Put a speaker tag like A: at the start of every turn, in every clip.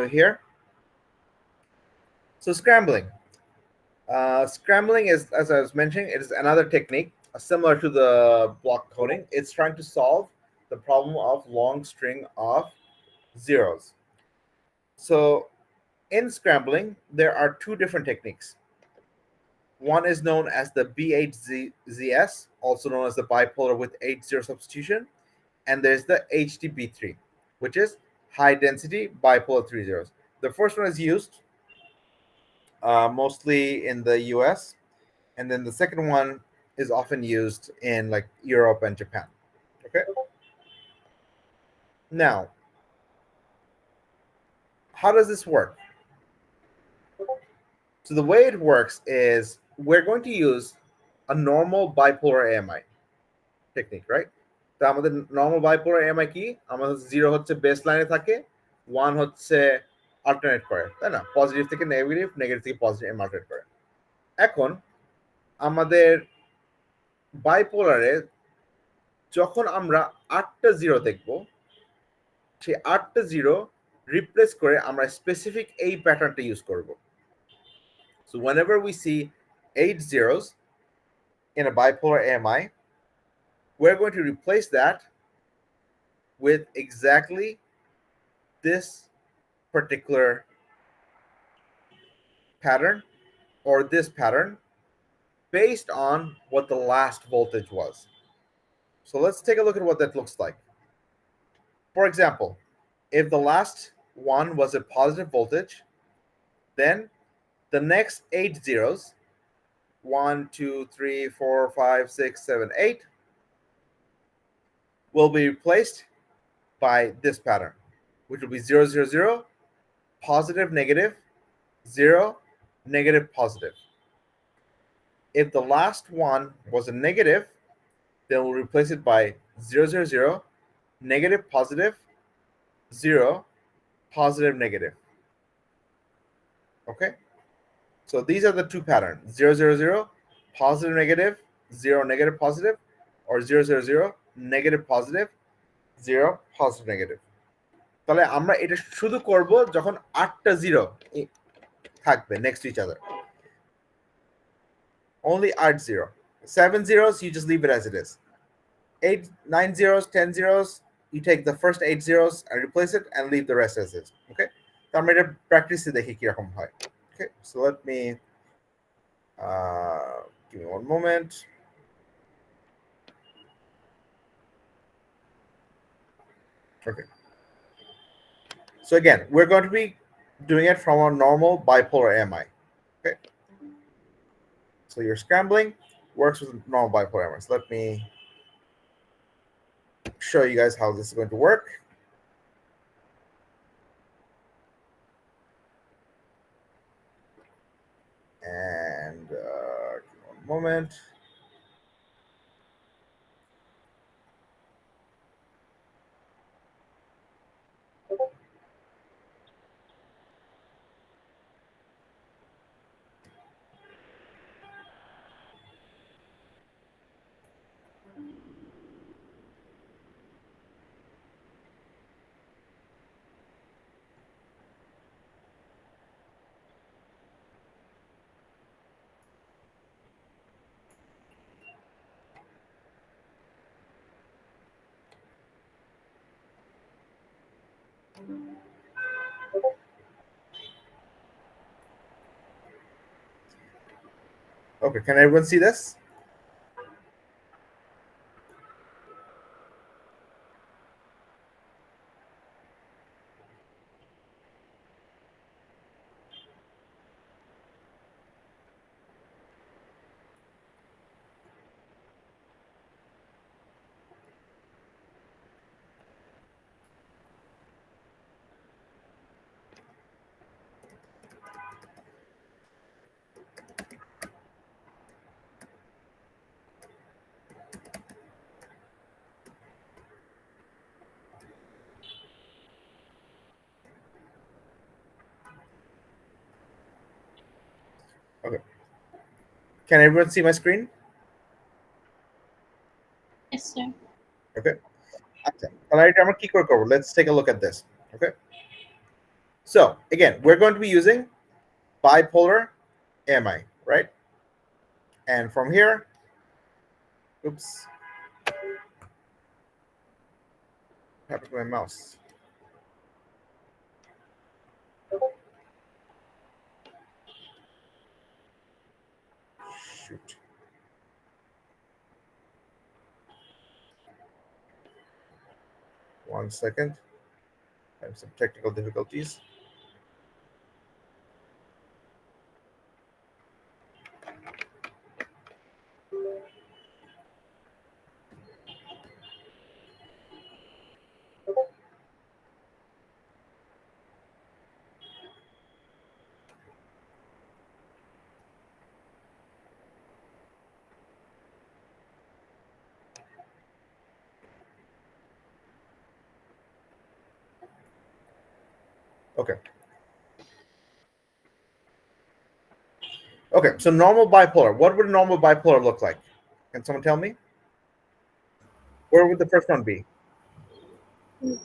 A: here. So scrambling. Scrambling is, as I was mentioning, it is another technique similar to the block coding. It's trying to solve the problem of long string of zeros. So in scrambling, there are two different techniques. One is known as the B8ZS, also known as the bipolar with 8-0 substitution, and there's the HDB3, which is high density bipolar 3 zeros. The first one is used mostly in the US, and then the second one is often used in like Europe and Japan. Okay. Now, how does this work? So the way it works is we're going to use a normal bipolar AMI technique, right? তো আমাদের normal bipolar MI কি, আমাদের 0 হচ্ছে base লাইনে থাকে, 1 হচ্ছে alternate করে, তাই না? পজিটিভ থেকে নেগেটিভ, নেগেটিভ থেকে পজিটিভ অল্টারনেট করে। এখন আমাদের বাইপোলারে যখন আমরা 8টা 0 দেখব, সেই 8টা 0 রিপ্লেস করে আমরা স্পেসিফিক এই প্যাটার্নটা ইউজ করব। So whenever we see 8 zeros in a bipolar AMI, we're going to replace that with exactly this particular pattern or this pattern based on what the last voltage was. So let's take a look at what that looks like. For example, if the last one was a positive voltage, then the next 8 zeros, 1, 2, 3, 4, 5, 6, 7, 8, will be replaced by this pattern, which will be 0, 0, 0, positive, negative, 0, negative, positive. If the last one was a negative, then we'll replace it by 0, 0, 0, negative, positive, 0, positive, negative. Okay? So these are the two patterns, 0, 0, 0, positive, negative, 0, negative, positive, or 0, 0, 0, negative, positive, 0, positive, negative. তাহলে আমরা এটা শুধু করব যখন 8টা 0 থাকবে next to each other. Only 8 0. 7 zeros, you just leave it as it is. 8, 9 zeros, 10 zeros, you take the first 8 zeros and replace it and leave the rest as is. Okay? তো আমরা এটা প্র্যাকটিসে দেখি কিরকম হয়. Okay, so let me give me one moment. Okay. So again, we're going to be doing it from our normal bipolar AMI. Okay. So your scrambling works with normal bipolar AMI. So let me show you guys how this is going to work. And one moment. Okay, can everyone see this? Okay. Can everyone see my screen?
B: Yes, sir.
A: Okay. আচ্ছা, তাহলে এটা আমরা কি করে করব? Let's take a look at this. Okay. So again, we're going to be using bipolar AMI, right? And from here, oops, what happened to my mouse? Shoot. One second. I have some technical difficulties. Okay. Okay, so normal bipolar. What would a normal bipolar look like? Can someone tell me? Where would the first one be?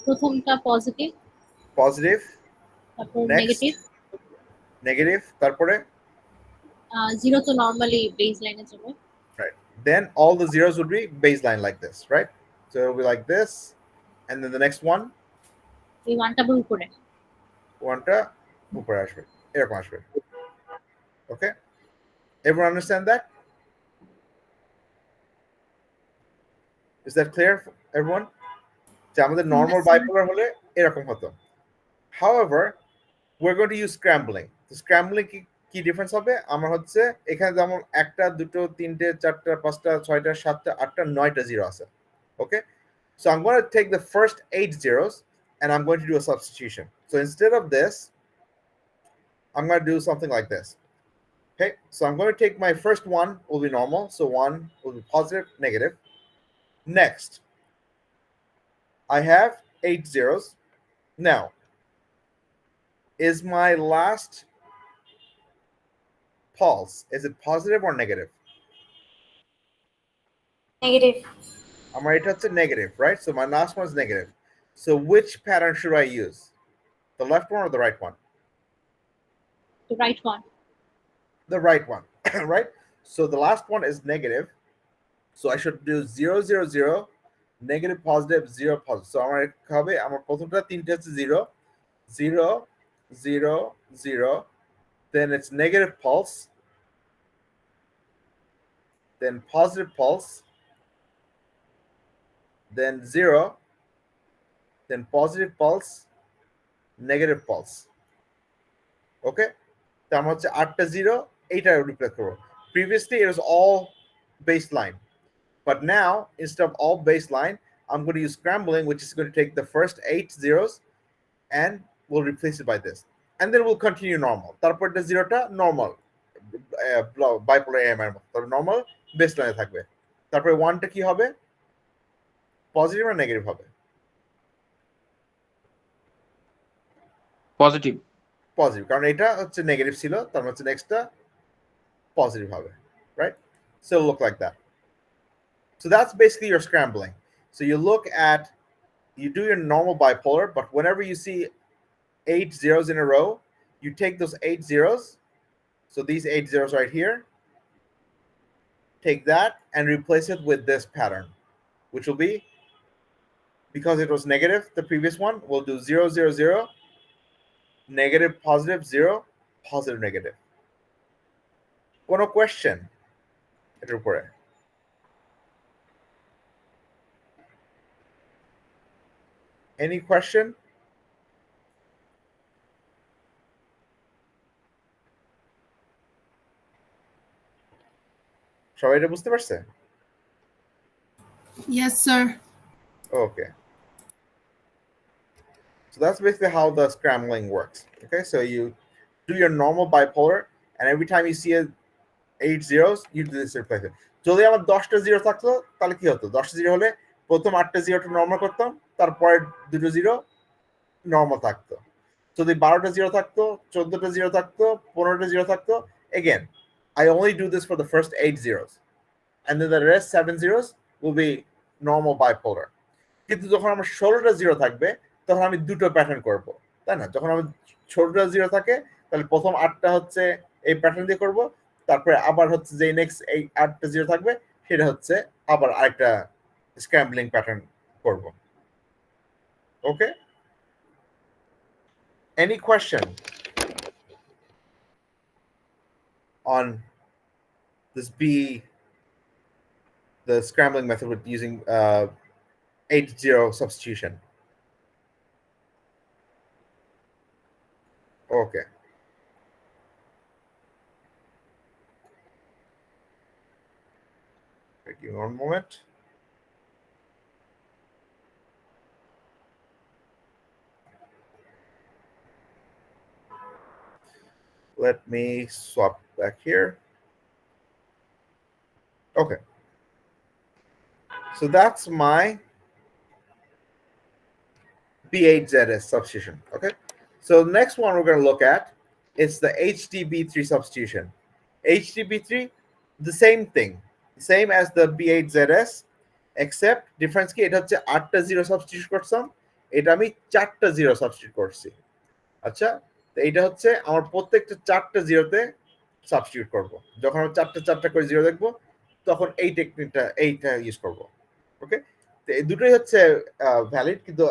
B: প্রথমটা positive,
A: Positive.
B: তারপর
A: Next.
B: Negative,
A: Negative. তারপরে?
B: Zero তো normally base লাইনে যাবে।
A: Right. Then all the zeros would be baseline like this, right? So it'll be like this, and then the next one,
B: এই ওয়ানটা আবার উপরে।
A: ওয়ানটা উপরে আসবে, এরকম আসবে। Okay, everyone understand that? Is that clear for everyone? যে আমাদের normal bipolar হলে এরকম হতো। However, we're going to use scrambling. তো scrambling কি ডিফারেন্স হবে? আমার হচ্ছে এখানে যেমন একটা, দুটো, তিনটে, চারটা, পাঁচটা, ছয়টা, সাতটা, আটটা, নয়টা জিরো আছে। Okay, so I'm going to take the first 8 zeros and I'm going to do a substitution. So instead of this, I'm going to do something like this. Okay, so I'm going to take my first one will be normal. So 1 will be positive, negative. Next, I have 8 zeros. Now, is my last pulse, is it positive or negative?
C: Negative.
A: আমার এটা হচ্ছে negative, right? So my last one is negative. So which pattern should I use? The left one or the right one?
B: The right one.
A: The right one, right? So the last one is negative. So I should do 0, 0, 0, negative, positive, 0, positive. So আমার হবে আমার প্রথমটা তিনটে হচ্ছে 0, 0, 0, 0. Then it's negative pulse. Then positive pulse. Then 0. Then positive pulse. Negative pulse. Okay? তো আমার হচ্ছে 8টা 0, 8টা replace করব। Previously it was all baseline. But now, instead of all baseline, I'm going to use scrambling, which is going to take the first 8 zeros and we'll replace it by this. And then we'll continue normal. তারপর the zeroটা normal bipolar AMI এর মতো। তবে normal baseline থাকবে। তারপরে 1টা কি হবে? Positive আর negative হবে?
D: পজিটিভ।
A: পজিটিভ, কারণ এটা হচ্ছে নেগেটিভ ছিল, তার মানে হচ্ছে নেক্সটটা পজিটিভ হবে, right? So it'll look like that. So that's basically your scrambling. So you look at, you do your normal bipolar, but whenever you see 8 zeros in a row, you take those 8 zeros, so these 8 zeros right here, take that and replace it with this pattern, which will be, because it was negative, the previous one, we'll do 0, 0, 0, negative, positive, 0, positive, negative. কোনো question এটার উপরে? Any question? সবাই এটা বুঝতে পারছে?
E: Yes, sir.
A: Okay. So that's basically how the scrambling works. Okay, so you do your normal bipolar, and every time you see 8 zeros, you do this replacement. যদি আমার 10টা জিরো থাকতো তাহলে কি হতো? 10টা জিরো হলে প্রথম 8টা জিরোটা নর্মাল করতাম, তারপরে দুটো জিরো নর্মাল থাকতো। যদি 12টা জিরো থাকতো, 14টা জিরো থাকতো, 15টা জিরো থাকতো, again, I only do this for the first 8 zeros. And then the rest 7 zeros will be normal bipolar. কিন্তু যখন আমার 16টা জিরো থাকবে তখন আমি দুটো প্যাটার্ন করব। তাই না? যখন আমার ছোটটা 0 থাকে তাহলে প্রথম 8টা হচ্ছে এই প্যাটার্ন দিয়ে করব, তারপরে আবার হচ্ছে যে নেক্সট এই 8টা 0 থাকবে সেটা হচ্ছে আবার আরেকটা স্ক্র্যাম্বলিং প্যাটার্ন করব। ওকে, any question on this the scrambling method with using 8-0 substitution? Okay. Give me one moment. Let me swap back here. Okay. So that's my B8ZS substitution. Okay. So the next one we're going to look at is the HDB3 substitution. HDB3, the same thing, same as the B8ZS, except difference কি এটা হচ্ছে 8টা 0 substitute করলাম, এটা আমি 4টা 0 substitute করছি। আচ্ছা, তো এটা হচ্ছে আমার প্রত্যেকটা 4টা 0-তে সাবস্টিটিউট করব। যখন আমি 4টা করে 0 দেখব তখন এই টেকনিকটা এইটা ইউজ করব। ওকে, তো এই দুটোই হচ্ছে ভ্যালিড, কিন্তু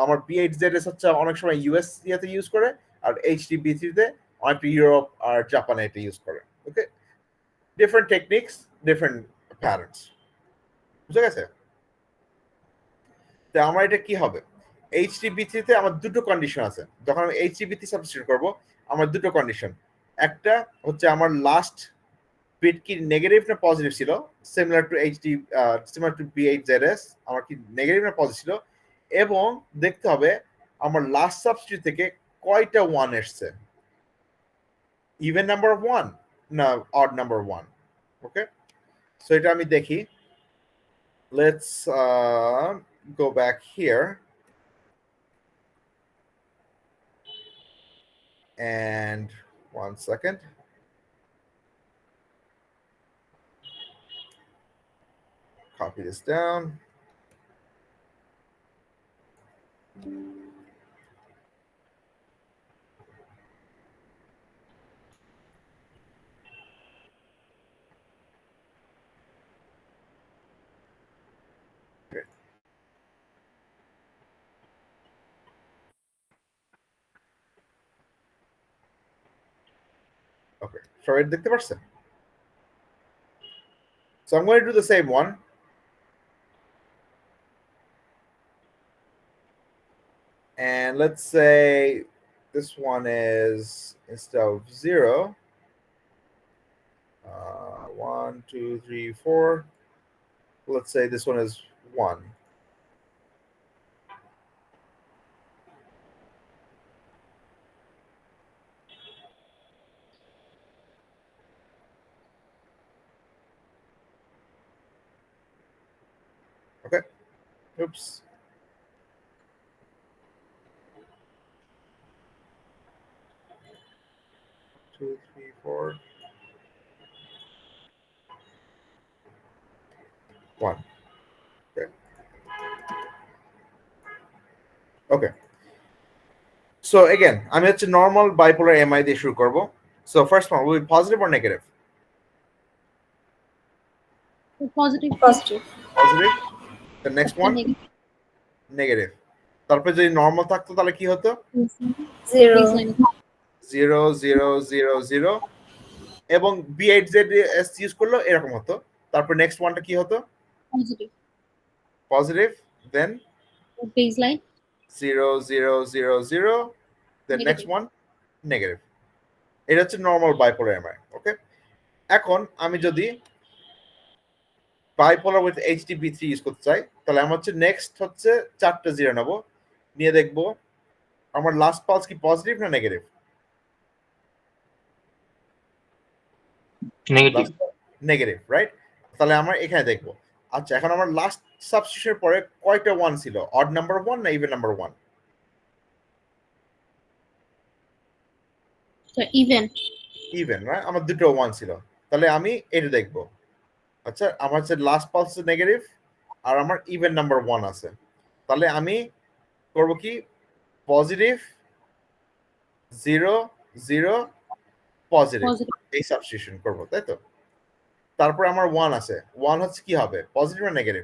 A: আমার B8ZS হচ্ছে অনেক সময় ইউএস ইয়াতে ইউজ করে, আর HDB3-তে অনেকটা ইউরোপ আর জাপানে এটা ইউজ করে। ওকে, ডিফারেন্ট টেকনিক্স, ডিফারেন্ট প্যাটার্নস, বুঝা গেছে? তো আমার এটা কি হবে, HDB3-তে আমার দুটো কন্ডিশন আছে। যখন আমি HDB3 সাবস্টিটিউট করব আমার দুটো কন্ডিশন, একটা হচ্ছে আমার লাস্ট বিট কি নেগেটিভ না পজিটিভ ছিল, সিমিলার টু B8ZS, আমার কি নেগেটিভ না পজিটিভ ছিল, এবং দেখতে হবে আমার লাস্ট সাবস্টিটিউট থেকে কয়টা 1 এসছে, ইভেন নাম্বার অফ 1 না অড নাম্বার 1। ওকে, সো এটা আমি দেখি। Let's go back here and 1 second. Copy this down. Okay. Okay, সবাই দেখতে পারছেন? So I'm going to do the same one. And let's say this one is, instead of 0, 1, 2, 3, 4. Let's say this one is 1. Okay. Oops. Two, three, 4. 1. Okay. Okay. So again, আমি হচ্ছে normal bipolar MI দিয়ে শুরু করব. So first one will be positive or negative?
B: Positive.
C: Positive.
A: Positive. The next one,
B: Negative.
A: negative. তারপরে যদি normal থাকতো তাহলে কি হতো?
C: 0.
B: Baseline.
A: 0 0 0 0, এবং B8ZS ইউজ করলো এরকম হতো। তারপর নেক্সট ওয়ানটা কি হতো?
B: Positive.
A: Positive, then
B: Baseline.
A: 0 0 0 0, then next one negative. এটা হচ্ছে নরমাল বাইপোলার এমআই। ওকে, এখন আমি যদি বাইপোলার উইথ HDB3 ইউজ করতে চাই তাহলে আমার হচ্ছে নেক্সট হচ্ছে 4টা 0 নেব, নিয়ে দেখব আমার লাস্ট পালস কি পজিটিভ না নেগেটিভ। Negative, right? তাহলে আমরা এখানে দেখব। আচ্ছা, এখন আমার লাস্ট সাবস্টিটিউশনের পরে কয়টা 1 ছিল, অড নাম্বার 1 না even number 1?
B: So even.
A: Even, right? আমার দুটো 1 ছিল, তাহলে আমি এটা দেখব। আচ্ছা, আমার হচ্ছে লাস্ট পালস নেগেটিভ আর আমার ইভেন নাম্বার 1 আছে, তাহলে আমি করব কি, পজিটিভ 0 0 পজিটিভ
B: পজিটিভ
A: এই সাবস্টিটিউশন করব, তাই তো? তারপর আমার 1 আছে, 1 হচ্ছে কি হবে, পজিটিভ না নেগেটিভ?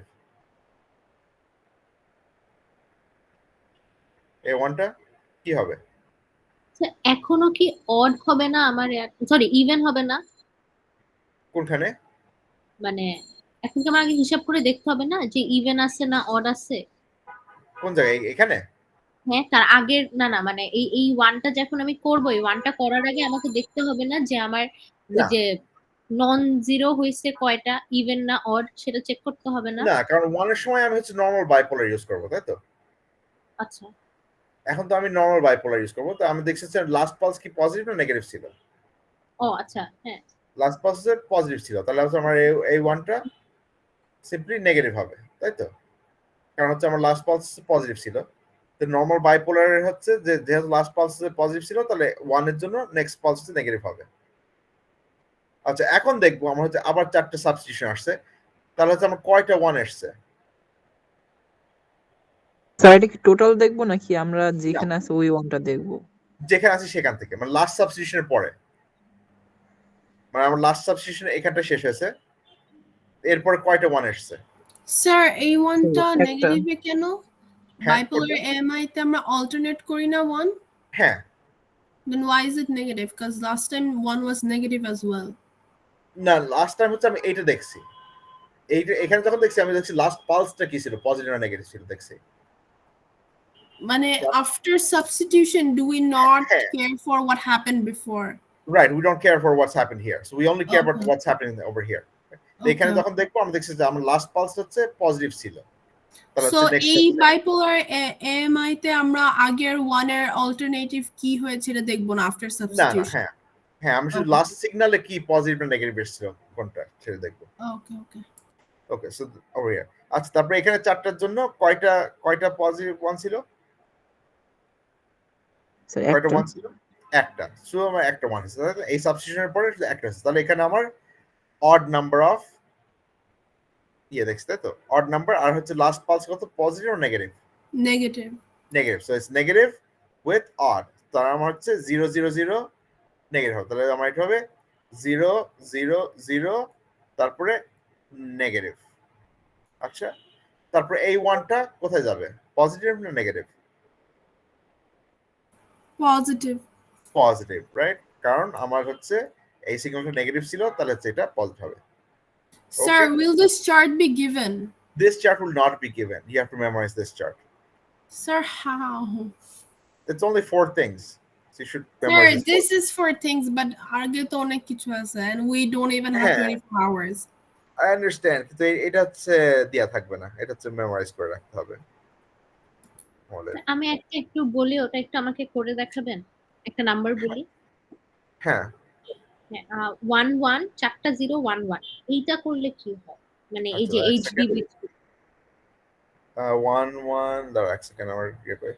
A: এই 1টা কি হবে?
B: এখনো কি অড হবে না আমার, সরি ইভেন হবে না?
A: কোনখানে?
B: মানে এখন কি আমার আগে হিসাব করে দেখতে হবে না যে ইভেন আছে না অড আছে?
A: কোন জায়গায়, এখানে?
B: হ্যাঁ, তার আগের না না মানে এই ওয়ানটা যখন আমি করবো, এই ওয়ানটা করার আগে আমাকে দেখতে হবে না যে আমার ওই
A: না
B: যে নন জিরো হয়েছে কয়টা, ইভেন না অড, সেটা চেক করতে হবে না?
A: না, কারণ 1 এর সময় আমি হচ্ছে নরমাল বাইপোলার ইউজ করব, তাই তো?
B: আচ্ছা।
A: এখন তো আমি নরমাল বাইপোলার ইউজ করব, তো আমি দেখছি লাস্ট পালস কি পজিটিভ না নেগেটিভ ছিল?
B: ও আচ্ছা, হ্যাঁ।
A: লাস্ট পালসে পজিটিভ ছিল, তাহলে হচ্ছে আমার এই 1টা সিম্পলি নেগেটিভ হবে, তাই তো? কারণ হচ্ছে আমার লাস্ট পালস পজিটিভ ছিল। তো নরমাল বাইপোলারের হচ্ছে যে যেহেতু লাস্ট পালস পজিটিভ ছিল, তাহলে 1 এর জন্য নেক্সট পালস হচ্ছে নেগেটিভ হবে। আচ্ছা, এখন দেখবো আমার হচ্ছে আবার 4টা সাবস্টিটিউশন আসছে, তাহলে হচ্ছে আমার কয়টা 1 আসছে?
C: স্যার এটা কি টোটাল দেখবো নাকি আমরা
A: না,
C: যেখানে আছে ওই ওয়ানটা দেখবো?
A: যেখানে আছে সেখান থেকে, মানে লাস্ট সাবস্টিটিউশনের পরে, মানে আমার লাস্ট সাবস্টিটিউশন এখানটা শেষ হয়েছে, এরপরে কয়টা 1 আসছে?
D: স্যার এই ওয়ানটা
C: একটা।
D: নেগেটিভে কেন?
A: হ্যাঁ,
D: বাইপোলার
A: কোনটা?
D: এএমআই তে আমরা অল্টারনেট করি না ওয়ান?
A: হ্যাঁ,
D: Then why is it negative? Because last time one was negative as well.
A: না, লাস্ট টাইম হচ্ছে আমি এইটা দেখছি, এইটা এখানে যখন দেখছি আমি দেখছি লাস্ট পালসটা কি ছিল, পজিটিভ না নেগেটিভ ছিল দেখছি।
D: মানে after substitution, do we not
A: হ্যাঁ,
D: care for what happened before?
A: right, we don't care for what's happened here, so we only care about
D: Okay.
A: what's happening over here. তো এখানে
D: Okay.
A: যখন দেখবো আমি দেখছি যে আমার লাস্ট পালস হচ্ছে পজিটিভ ছিল, তাহলে
D: So
A: হচ্ছে নেক্সট
D: এই bipolar AMI তে আমরা আগের one এর alternative কি হয়েছে এটা দেখবো না after
A: না না,
D: substitution.
A: হ্যাঁ হ্যাঁ, আমি শুধু
D: Okay.
A: লাস্ট সিগনালে কি পজিটিভ না নেগেটিভ এসেছিল কোনটা সেটা দেখবো।
D: Okay, okay.
A: Okay, so over here. আচ্ছা, তারপরে এখানে 4টার জন্য কয়টা কয়টা পজিটিভ 1 ছিল?
C: স্যার
A: কয়টা
C: একটা।
A: 1 ছিল? একটা, শুধু আমার একটা 1 আছে, তাই তো? এই সাবস্টিটিউশনের পরে শুধু একটা আছে, তাহলে এখানে আমার অড নাম্বার অফ দেখছি, তাই তো? অড নাম্বার, আর হচ্ছে লাস্ট পালস কত, পজিটিভ আর negative?
D: Negative.
A: Negative, so it's negative with odd, তার আমার হচ্ছে 0 0 0 নেগেটিভ হবে, তাহলে আমার এটা হবে 0 0 0 তারপরে নেগেটিভ। আচ্ছা, তারপরে এই 1টা কোথায় যাবে, পজিটিভ না নেগেটিভ?
D: Positive.
A: পজিটিভ, রাইট, কারণ আমার হচ্ছে এই সিগন্যালটা নেগেটিভ ছিল, তাহলে হচ্ছে এটা পজিটিভ হবে।
D: Sir,
A: Okay.
D: will this chart be given?
A: This chart will not be given, you have to memorize this chart.
D: Sir, how?
A: It's only 4 things, so you should
D: Sir,
A: memorize
D: this is for things, but আগে তো অনেক কিছু আছে and we don't even have
A: হ্যাঁ।
D: 24 hours.
A: I understand, কিন্তু এটা হচ্ছে দেয়া থাকবে না, এটা হচ্ছে মেমোরাইজ করে রাখতে হবে আমাদের।
B: আমি একটা একটু বলি, ওটা একটু আমাকে করে দেখাবেন? একটা নাম্বার বলি।
A: হ্যাঁ,
B: হ্যাঁ, 11 4টা 0 11, এইটা করলে কি হয়? মানে এই
A: আচ্ছা,
B: যে
A: এক
B: এইচডি
A: সেকেন্ড।
B: বিট।
A: 1 1 দাঁড়াও এক সেকেন্ড, আমার ইয়ে করে।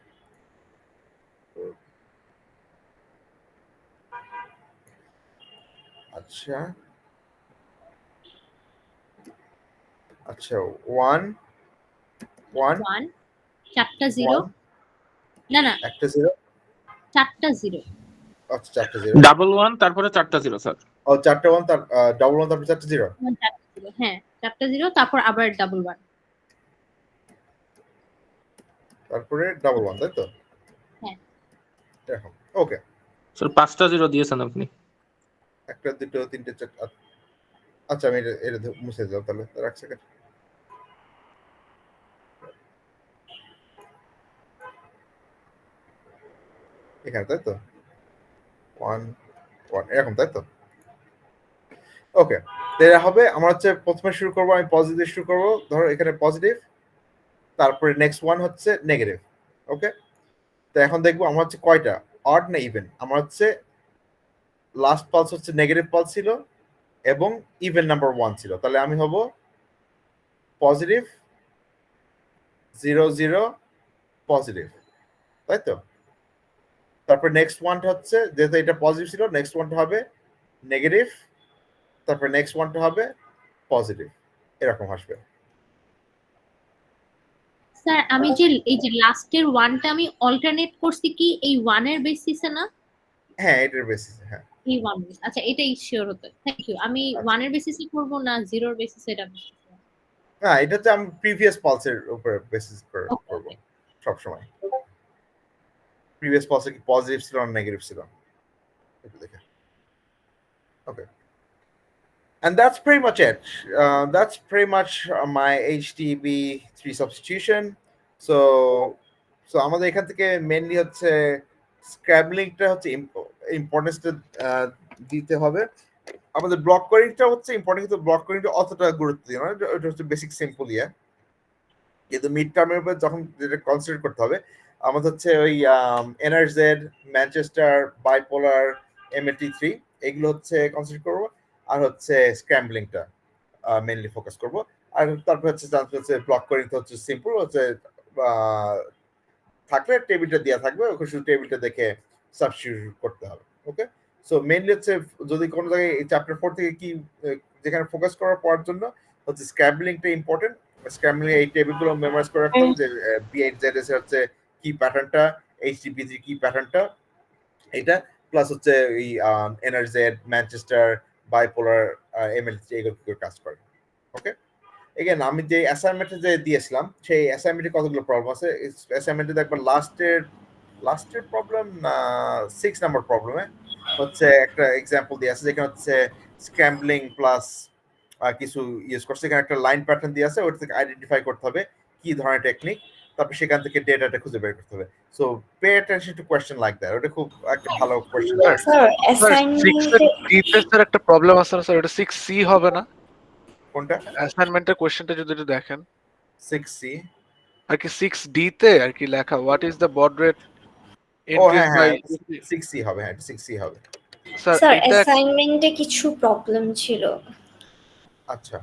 A: আচ্ছা আচ্ছা, 1 1
B: 1 4টা 0,
A: 1
B: না না
A: একটা 0,
B: 4টা 0,
A: আচ্ছা 4টা 0,
E: ডাবল ওয়ান তারপরে 4টা 0 স্যার।
A: ও 4টা 1 তার ডাবল 1 তারপর 4টা 0,
B: 4টা 0, হ্যাঁ 4টা 0 তারপর আবার ডাবল 1।
A: তারপরে ডাবল 1, তাই তো?
B: হ্যাঁ।
A: এরকম, ওকে।
E: স্যার 5টা 0 দিয়েছেন আপনি।
A: একটা দুটো তিনটে চারটা, আচ্ছা আমি এটা মুছে দিলাম, তাহলে তার এক সেকেন্ড। এখানে, তাই তো? 1 1 এরকম, তাই তো? ওকে, এটা হবে আমার হচ্ছে প্রথমে শুরু করবো, আমি পজিটিভ শুরু করবো, ধরো এখানে পজিটিভ, তারপরে নেক্সট 1 হচ্ছে নেগেটিভ। ওকে, তো এখন দেখবো আমার হচ্ছে কয়টা অড না ইভেন। আমার হচ্ছে লাস্ট পালস হচ্ছে নেগেটিভ পালস ছিল এবং ইভেন নাম্বার 1 ছিল, তাহলে আমি হব পজিটিভ 0 0 পজিটিভ, তাই তো? তারপর নেক্সট 1টা হচ্ছে, যেহেতু এটা পজিটিভ ছিল, নেক্সট 1টা হবে নেগেটিভ, তারপর নেক্সট 1টা হবে পজিটিভ, এরকম আসবে।
B: স্যার আমি যে এই যে লাস্টের ওয়ানটা আমি অল্টারনেট করছি কি এই ওয়ানের বেসিসে না?
A: হ্যাঁ, এটার বেসিসে, হ্যাঁ।
B: এই ওয়ান বেস, আচ্ছা এটাই শিওর হতে, থ্যাংক ইউ। আমি
A: আচ্ছা।
B: ওয়ানের বেসিসে করব না জিরোর বেসিসে, এটা বুঝতেছি না।
A: না, এটা হচ্ছে আমি প্রিভিয়াস পালসের উপর বেসিস করে
B: Okay,
A: করব
B: okay.
A: সবসময়। প্রিভিয়াস পালসে কি পজিটিভ ছিল না নেগেটিভ ছিল একটু দেখে। ওকে, and that's pretty much it. That's pretty much my HTTP3 substitution. So আমাদের এখান থেকে মেইনলি হচ্ছে স্ক্র্যাবলিংটা হচ্ছে ইম্পর্টেন্সটা দিতে হবে। আমাদের ব্লক কোডিংটা হচ্ছে ইম্পর্টেন্ট, কিন্তু ব্লক কোডিংটা অতটা গুরুত্ব দিই না, এটা হচ্ছে বেসিক সিম্পল ইয়ে। কিন্তু মিড টার্মের উপর যখন যেটা কনসিডার করতে হবে, আমাদের হচ্ছে ওই এনআরজেড, ম্যানচেস্টার, বাইপোলার, MLT3 এগুলো হচ্ছে কনসিডার করবো, আর হচ্ছে স্ক্র্যাম্বলিংটা মেইনলি ফোকাস করব। আর তারপর হচ্ছে ব্লক কোডিংটা হচ্ছে সিম্পল, হচ্ছে থাকলে টেবিলটা দেওয়া থাকবে, ওকে শুধু টেবিলটা দেখে সাবস্টিটিউট করতে হবে। ওকে, সো মেইনলি হচ্ছে যদি কোনো জায়গায় চ্যাপ্টার 4 থেকে কি যেখানে ফোকাস করার পড়ার জন্য হচ্ছে স্ক্র্যাম্বলিংটা ইম্পর্টেন্ট। স্ক্র্যাম্বলিং এই টেবিলগুলো মেমোরাইজ করে রাখতে হবে, যে B8ZS এর হচ্ছে কি প্যাটার্নটা, HTTP3 কি প্যাটার্নটা, এটা প্লাস হচ্ছে এই এনআরজেড, ম্যানচেস্টার, বাইপোলার, MLT এগুলো কাজ করে। ওকে, এগেন আমি যে অ্যাসাইনমেন্টে যে দিয়েছিলাম সেই অ্যাসাইনমেন্টে কতগুলো প্রবলেম আছে। অ্যাসাইনমেন্টে দেখবেন লাস্টের প্রবলেম না 6 নাম্বার প্রবলেমে হচ্ছে একটা এক্সাম্পল দিয়ে আছে, যেখানে হচ্ছে স্ক্র্যাম্বলিং প্লাস কিছু ইউজ করছে। এখানে একটা লাইন প্যাটার্ন দিয়ে আছে, ওটা থেকে আইডেন্টিফাই করতে হবে কি ধরনের টেকনিক, তারপর সেখান থেকে ডেটাটা খুঁজে বের করতে হবে। So pay attention to question like that, ওটা খুব একটা ভালো কোয়েশ্চেন।
F: স্যার অ্যাসাইনমেন্টের একটা প্রবলেম আছে না স্যার, এটা 6C হবে না?
A: কোনটা?
F: অ্যাসাইনমেন্টের কোশ্চেনটা যদি একটু দেখেন
A: 6C
F: আর কি 6D তে আর কি লেখা, হোয়াট ইজ দ্য বড রেট
A: ও
F: ইনক্রিজ
A: হ্যাঁ
F: বাই।
A: হ্যাঁ 6C হবে, হ্যাঁ 6C হবে।
F: স্যার
G: স্যার
F: এটা
G: অ্যাসাইনমেন্টে কিছু প্রবলেম ছিল
A: আচ্ছা,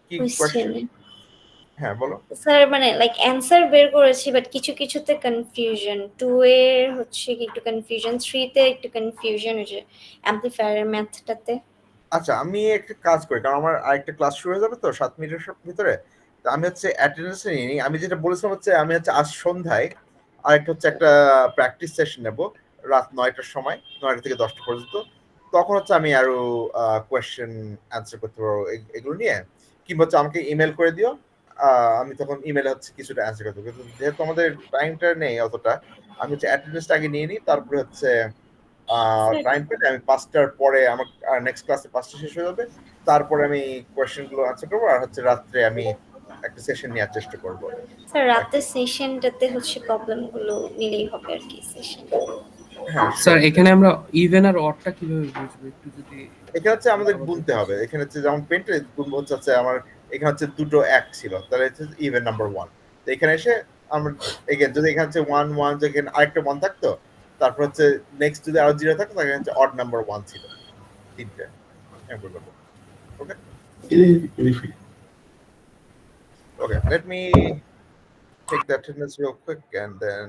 A: কি কোয়েশ্চেন?
G: কোশ্চেনে।
A: হ্যাঁ বলো।
G: স্যার মানে লাইক অ্যানসার বের করেছি বাট কিছু কিছুতে কনফিউশন, 2 এর হচ্ছে কি একটু কনফিউশন, 3 তে একটু কনফিউশন, ওই যে অ্যাম্পলিফায়ারের ম্যাথটাতে।
A: আচ্ছা, আমি একটা কাজ করি, কারণ আমার আরেকটা ক্লাস শুরু হয়ে যাবে তো 7 মিনিটের ভিতরে। তো আমি হচ্ছে অ্যাটেন্ডেন্স নিয়ে নিই। আমি যেটা বলেছিলাম হচ্ছে আমি হচ্ছে আজ সন্ধ্যায় আরেকটা হচ্ছে একটা প্র্যাকটিস সেশন নেব রাত 9টার সময়, 9টা থেকে 10টা পর্যন্ত। তখন হচ্ছে আমি আরো কোয়েশ্চেন অ্যান্সার করতে পারবো এগুলো নিয়ে, কিংবা হচ্ছে আমাকে ইমেল করে দিও, আমি তখন ইমেলে হচ্ছে কিছুটা অ্যান্সার করতে পারবো। কিন্তু যেহেতু আমাদের টাইমটা নেই অতটা, আমি হচ্ছে অ্যাটেন্ডেন্সটা আগে নিয়ে নিই, তারপরে হচ্ছে টাইম পেলে আমি 5টার পরে আমার নেক্সট ক্লাসে 5টা শেষ হয়ে যাবে, তারপরে আমি কোয়েশ্চেনগুলো আনসার করবো, আর হচ্ছে রাত্রে আমি একটা সেশন নেওয়ার চেষ্টা করবো।
G: স্যার রাতের সেশনটাতে হচ্ছে প্রবলেমগুলো নিলেই হবে আর কি সেশন।
A: হ্যাঁ
H: স্যার এখানে আমরা ইভেন আর অডটা কিভাবে বুঝবো একটু যদি।
A: এখানে হচ্ছে আমাদের গুনতে হবে। এখানে হচ্ছে যেমন পেন্টে গুনবো হচ্ছে আমার এখানে হচ্ছে দুটো 1 ছিল, তাহলে হচ্ছে ইভেন নাম্বার 1। তো এখানে এসে আমরা এগেন যদি এখানে হচ্ছে 1 1 যেখানে আরেকটা 1 থাকতো, তারপর হচ্ছে নেক্সট যদি আরো 0 থাকতো, তাহলে হচ্ছে অড নাম্বার 1 ছিল, তিনটে এমন করবো। ওকে okay, let me take the attendance real quick and then